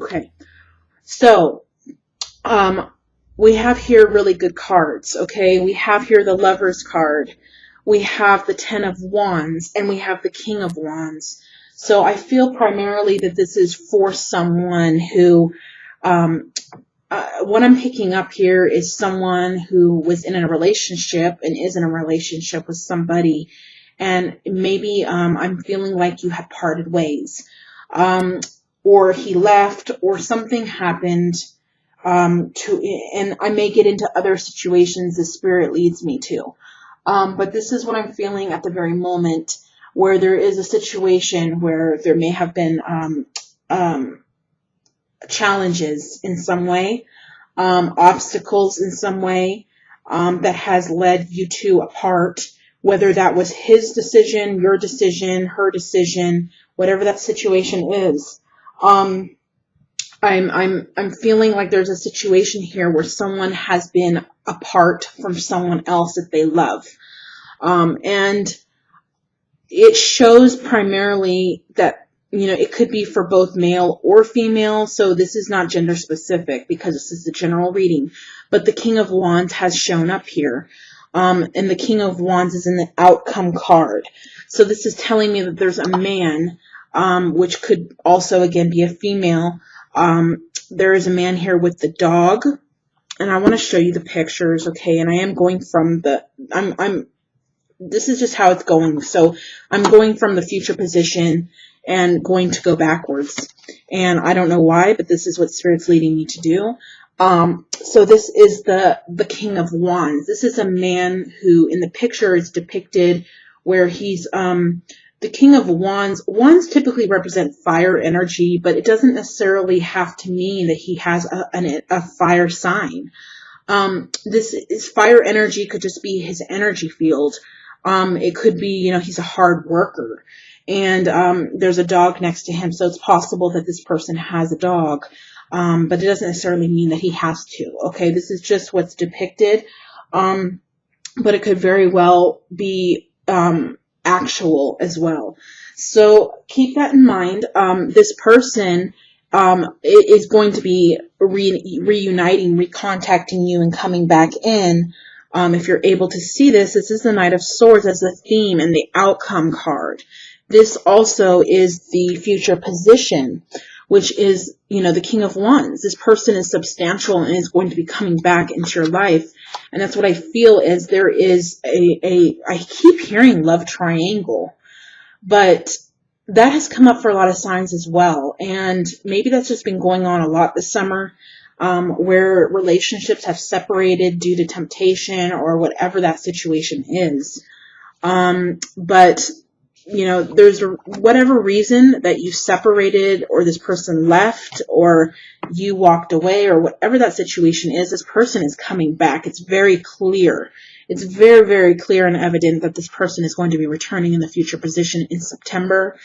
Okay. So, we have here really good cards, okay? We have here the Lover's card. We have the Ten of Wands, and we have the King of Wands. So I feel primarily that this is for someone who, what I'm picking up here is someone who was in a relationship and is in a relationship with somebody, and maybe I'm feeling like you had parted ways, or he left, or something happened, and I may get into other situations the spirit leads me to. But this is what I'm feeling at the very moment, where there is a situation where there may have been challenges in some way, obstacles in some way, that has led you two apart, whether that was his decision, your decision, her decision, whatever that situation is. I'm feeling like there's a situation here where someone has been apart from someone else that they love. And it shows primarily that, it could be for both male or female. So this is not gender specific because this is a general reading, but the King of Wands has shown up here. And the King of Wands is in the outcome card. So this is telling me that there's a man, which could also again be a female. There is a man here with the dog, and I want to show you the pictures, okay? And I am going from this is just how it's going. So I'm going from the future position and going to go backwards. And I don't know why, but this is what Spirit's leading me to do. So this is the King of Wands. This is a man who in the picture is depicted where he's, the King of Wands. Wands typically represent fire energy, but it doesn't necessarily have to mean that he has a fire sign. This is fire energy, could just be his energy field. It could be, he's a hard worker, and there's a dog next to him, so it's possible that this person has a dog, but it doesn't necessarily mean that he has to. Okay, this is just what's depicted, but it could very well be actual as well. So keep that in mind. This person is going to be reuniting, recontacting you, and coming back in. If you're able to see this, this is the Knight of Swords as the theme and the outcome card. This also is the future position, which is, the King of Wands. This person is substantial and is going to be coming back into your life. And that's what I feel is there is I keep hearing love triangle, but that has come up for a lot of signs as well. And maybe that's just been going on a lot this summer, where relationships have separated due to temptation or whatever that situation is. But, there's whatever reason that you separated, or this person left, or you walked away, or whatever that situation is, this person is coming back. It's very clear. It's very, very clear and evident that this person is going to be returning in the future position in September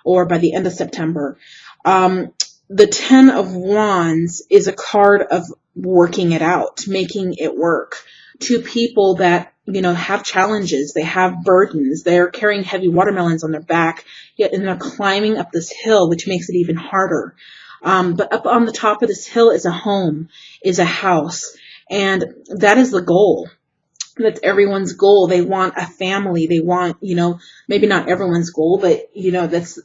or by the end of September. The Ten of Wands is a card of working it out, making it work. Two people that, have challenges, they have burdens, they're carrying heavy watermelons on their back, yet and they're climbing up this hill, which makes it even harder. But up on the top of this hill is a home, is a house, and that is the goal. That's everyone's goal. They want a family. They want, maybe not everyone's goal, but, that's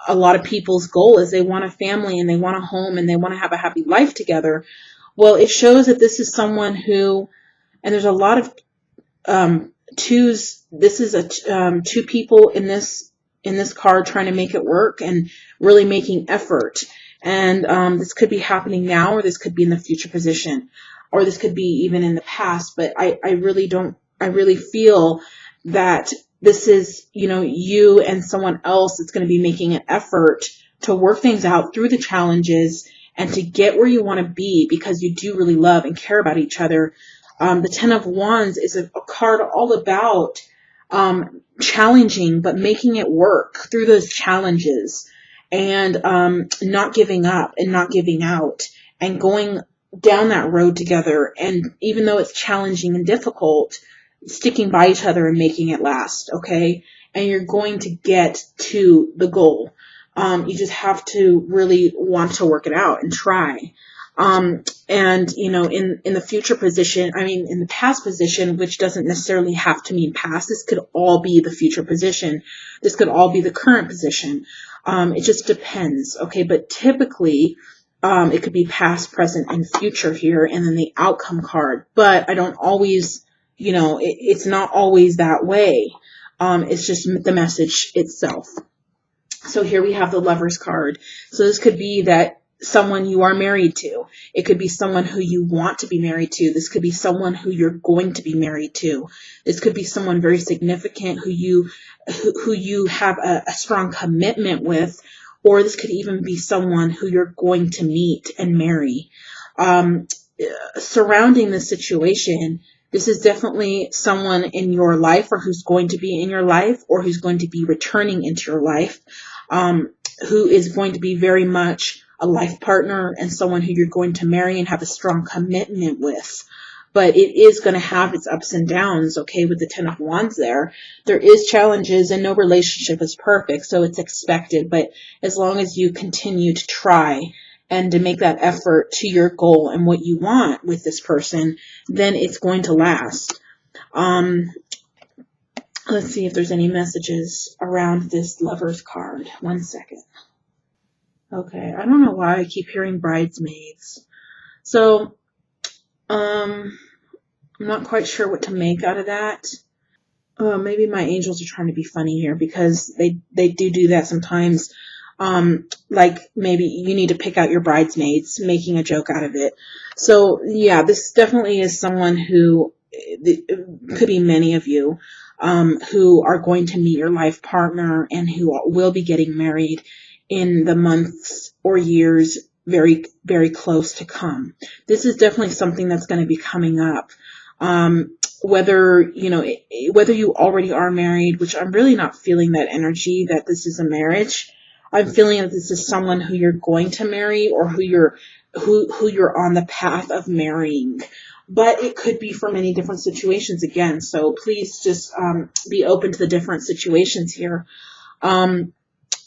a lot of people's goal is they want a family and they want a home and they want to have a happy life together. Well, it shows that this is someone who, and there's a lot of twos. This is two people in this card trying to make it work and really making effort. And this could be happening now, or this could be in the future position, or this could be even in the past. But I really feel that this is, you and someone else that's going to be making an effort to work things out through the challenges and to get where you want to be, because you do really love and care about each other. The Ten of Wands is a card all about challenging, but making it work through those challenges, and not giving up and not giving out, and going down that road together. And even though it's challenging and difficult, sticking by each other and making it last, okay? And you're going to get to the goal. You just have to really want to work it out and try. And, you know, in the future position, I mean, in the past position, which doesn't necessarily have to mean past, this could all be the future position. This could all be the current position. It just depends. Okay. But typically, it could be past, present, and future here, and then the outcome card. But I don't always, you know, it's not always that way. It's just the message itself. So here we have the Lovers card. So this could be that someone you are married to. It could be someone who you want to be married to. This could be someone who you're going to be married to. This could be someone very significant who you have a strong commitment with, or this could even be someone who you're going to meet and marry. Surrounding this situation, this is definitely someone in your life, or who's going to be in your life, or who's going to be returning into your life, who is going to be very much a life partner and someone who you're going to marry and have a strong commitment with. But it is going to have its ups and downs, okay, with the Ten of Wands there. There is challenges, and no relationship is perfect, so it's expected. But as long as you continue to try and to make that effort to your goal and what you want with this person, then it's going to last. Let's see if there's any messages around this Lovers card. 1 second. Okay, I don't know why I keep hearing bridesmaids. So, I'm not quite sure what to make out of that. Maybe my angels are trying to be funny here, because they do that sometimes. Like maybe you need to pick out your bridesmaids, making a joke out of it. So yeah, this definitely is someone who, could be many of you, who are going to meet your life partner and who will be getting married in the months or years very, very close to come. This is definitely something that's going to be coming up. Whether you already are married, which I'm really not feeling that energy that this is a marriage. I'm feeling that this is someone who you're going to marry, or who you're on the path of marrying. But it could be for many different situations again. So please just be open to the different situations here.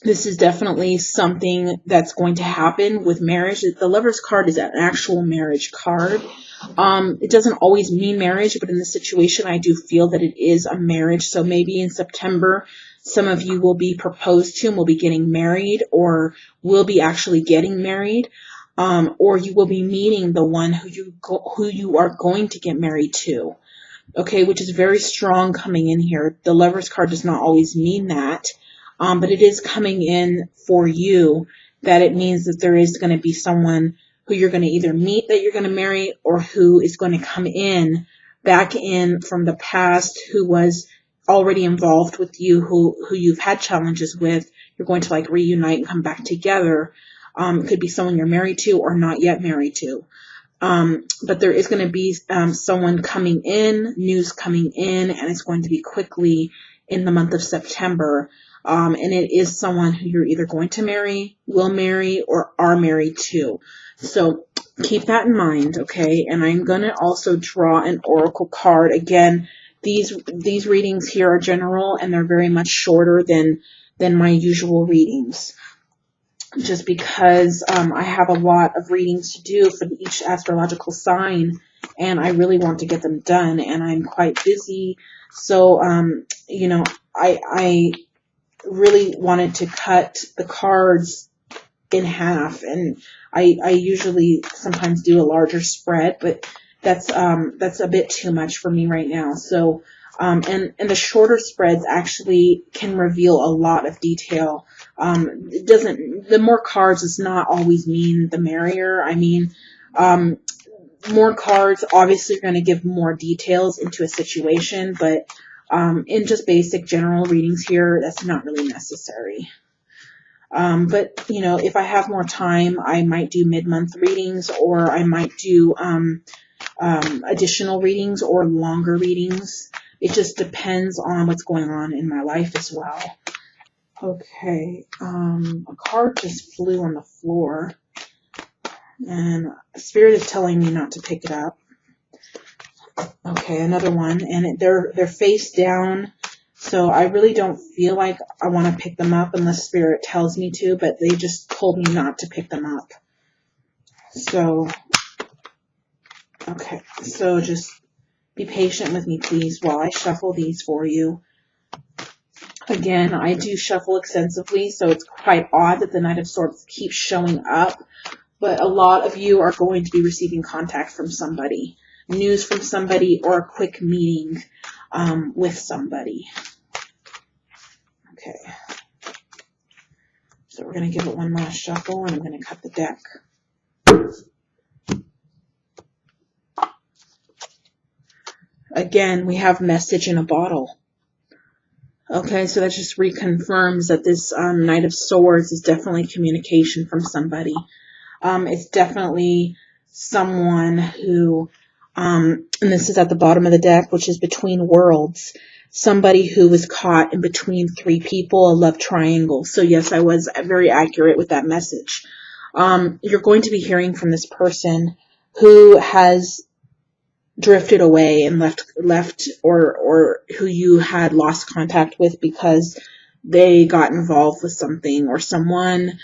This is definitely something that's going to happen with marriage. The Lovers card is an actual marriage card. It doesn't always mean marriage, but in this situation, I do feel that it is a marriage. So maybe in September, some of you will be proposed to and will be getting married, or will be actually getting married, or you will be meeting the one who you are going to get married to. Okay, which is very strong coming in here. The Lovers card does not always mean that. But it is coming in for you, that it means that there is going to be someone who you're going to either meet that you're going to marry, or who is going to come back in from the past, who was already involved with you, who you've had challenges with. You're going to like reunite and come back together. It could be someone you're married to or not yet married to. But there is going to be someone coming in, news coming in, and it's going to be quickly in the month of September. And it is someone who you're either going to marry, will marry, or are married to. So keep that in mind, okay? And I'm going to also draw an oracle card. Again, these readings here are general, and they're very much shorter than my usual readings. Just because I have a lot of readings to do for each astrological sign, and I really want to get them done, and I'm quite busy. So, I really wanted to cut the cards in half, and I usually sometimes do a larger spread, but that's a bit too much for me right now. So, and the shorter spreads actually can reveal a lot of detail. The more cards does not always mean the merrier. I mean, more cards obviously are going to give more details into a situation, but in just basic general readings here, that's not really necessary. But, if I have more time, I might do mid-month readings, or I might do additional readings or longer readings. It just depends on what's going on in my life as well. Okay, a card just flew on the floor, and Spirit is telling me not to pick it up. Okay, another one, and they're face down, So I really don't feel like I want to pick them up unless Spirit tells me to, but they just told me not to pick them up. So, okay, so just be patient with me, please, while I shuffle these for you. Again, I do shuffle extensively, so it's quite odd that the Knight of Swords keeps showing up, but a lot of you are going to be receiving contact from somebody, news from somebody, or a quick meeting with somebody. Okay, so we're going to give it one last shuffle, and I'm going to cut the deck. Again, we have message in a bottle. Okay, so that just reconfirms that this Knight of Swords is definitely communication from somebody. It's definitely someone who, and this is at the bottom of the deck, which is between worlds. Somebody who was caught in between three people, a love triangle. So yes, I was very accurate with that message. You're going to be hearing from this person who has drifted away and left or who you had lost contact with because they got involved with something or someone.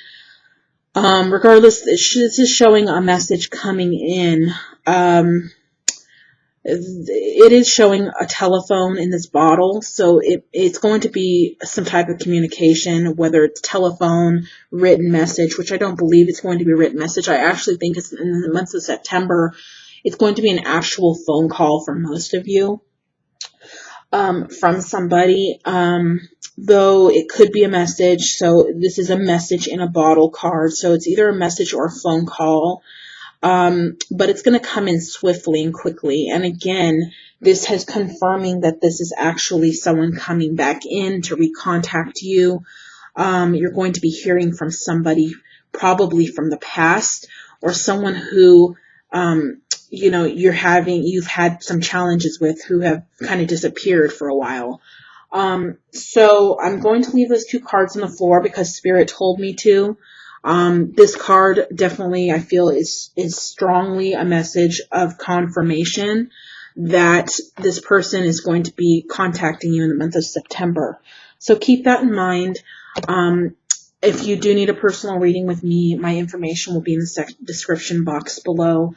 Regardless, this is showing a message coming in. It is showing a telephone in this bottle, so it's going to be some type of communication, whether it's telephone, written message, which I don't believe it's going to be a written message. I actually think it's in the month of September. It's going to be an actual phone call for most of you from somebody, though it could be a message. So this is a message in a bottle card. So it's either a message or a phone call, but it's going to come in swiftly and quickly. And again, this is confirming that this is actually someone coming back in to recontact you. You're going to be hearing from somebody probably from the past or someone who you've had some challenges with, who have kind of disappeared for a while. So I'm going to leave those two cards on the floor because Spirit told me to. This card definitely, I feel, is strongly a message of confirmation that this person is going to be contacting you in the month of September. So keep that in mind. If you do need a personal reading with me, my information will be in the description box below.